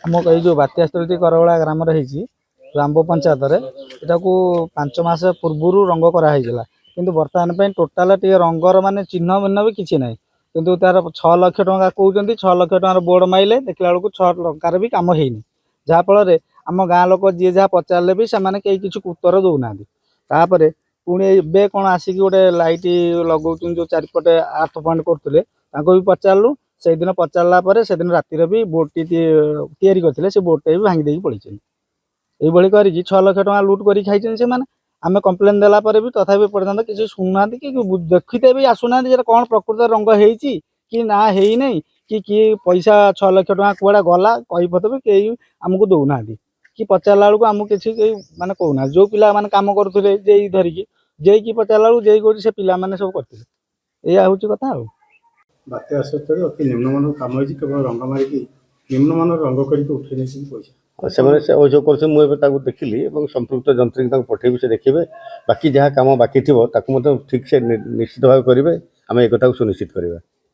ଆମ ଏଇ ଯେଉଁ ବାତ୍ୟାସ୍ଥଳୀଟି କରବଳା ଗ୍ରାମରେ ହେଇଛି ରାମ୍ବ ପଞ୍ଚାୟତରେ ଏଟାକୁ 5 ମାସ ପୂର୍ବରୁ ରଙ୍ଗ କରାହେଇଥିଲା, କିନ୍ତୁ ବର୍ତ୍ତମାନ ପାଇଁ ଟୋଟାଲ ଟିକେ ରଙ୍ଗର ମାନେ ଚିହ୍ନ ଭିନ୍ନ ବି କିଛି ନାହିଁ। କିନ୍ତୁ ତାର 6 ଲକ୍ଷ ଟଙ୍କା କହୁଛନ୍ତି, 6 ଲକ୍ଷ ଟଙ୍କାର ବୋର୍ଡ ମାଇଲେ ଦେଖିଲା ବେଳକୁ 6 ଟଙ୍କାର ବି କାମ ହେଇନି। ଯାହାଫଳରେ ଆମ ଗାଁ ଲୋକ ଯିଏ ଯାହା ପଚାରିଲେ ବି ସେମାନେ କେହି କିଛି ଉତ୍ତର ଦେଉନାହାନ୍ତି। ତାପରେ ପୁଣି ଏବେ କ'ଣ ଆସିକି ଗୋଟେ ଲାଇଟ୍ ଲଗାଉଛନ୍ତି, ଯେଉଁ ଚାରିପଟେ 8 ପଏଣ୍ଟ କରୁଥିଲେ, ତାଙ୍କୁ ବି ପଚାରିଲୁ। ସେଇଦିନ ପଚାରିଲା ପରେ ସେଦିନ ରାତିରେ ବି ବୋର୍ଡଟି ତିଆରି କରିଥିଲେ, ସେ ବୋର୍ଡଟା ବି ଭାଙ୍ଗି ଦେଇକି ପଳେଇଛନ୍ତି। এইভাবে କରିକି 6 ଲକ୍ଷ ଟଙ୍କା ଲୁଟ୍ କରି ଖାଇଛନ୍ତି ସେମାନେ। ଆମେ କମ୍ପ୍ଲେନ୍ ଦେଲା ପରେ ବି ତଥାପି ପର୍ଯ୍ୟନ୍ତ କିଛି ଶୁଣୁନାହାନ୍ତି କି ଦେଖିତେ ବି ଆସୁନାହାନ୍ତି ଯେ କ'ଣ ପ୍ରକୃତ ରଙ୍ଗ ହେଇଛି କି ନା ହେଇନାହିଁ, କି ପଇସା 6 ଲକ୍ଷ ଟଙ୍କା କୁଆଡ଼େ ଗଲା କହିପତ ବି କେହି ଆମକୁ ଦେଉନାହାନ୍ତି। କି ପଚାରିଲା ବେଳକୁ ଆମକୁ କିଛି କେହି ମାନେ କହୁନାହାନ୍ତି। ଯେଉଁ ପିଲାମାନେ କାମ କରୁଥିଲେ ଜେଇ ଧରିକି, ଜେଇକି ପଚାରିଲା ବେଳକୁ ଜେଇ କହୁଛି ସେ ପିଲାମାନେ ସବୁ କରିଥିଲେ। ଏଇଆ ହେଉଛି କଥା ଆଉ। ବାତ୍ୟା ଆଶ୍ରୟସ୍ଥଳୀ ଅତି ନିମ୍ନମାନର କାମ ହେଇଛି, କେବଳ ରଙ୍ଗ ମାରିକି ନିମ୍ନମାନର ରଙ୍ଗ କରିକି ଉଠେଇ ନେଇଛନ୍ତି ପଇସା। ସେମାନେ ସେ ଅଭିଯୋଗ କରୁଛନ୍ତି, ମୁଁ ଏବେ ତାକୁ ଦେଖିଲି ଏବଂ ସମ୍ପୃକ୍ତ ଯନ୍ତ୍ରୀଙ୍କୁ ତାଙ୍କୁ ପଠେଇବି, ସେ ଦେଖିବେ। ବାକି ଯାହା କାମ ବାକି ଥିବ ତାକୁ ମଧ୍ୟ ଠିକ୍ ସେ ନିଶ୍ଚିତ ଭାବେ କରିବେ। ଆମେ ଏ କଥାକୁ ସୁନିଶ୍ଚିତ କରିବା।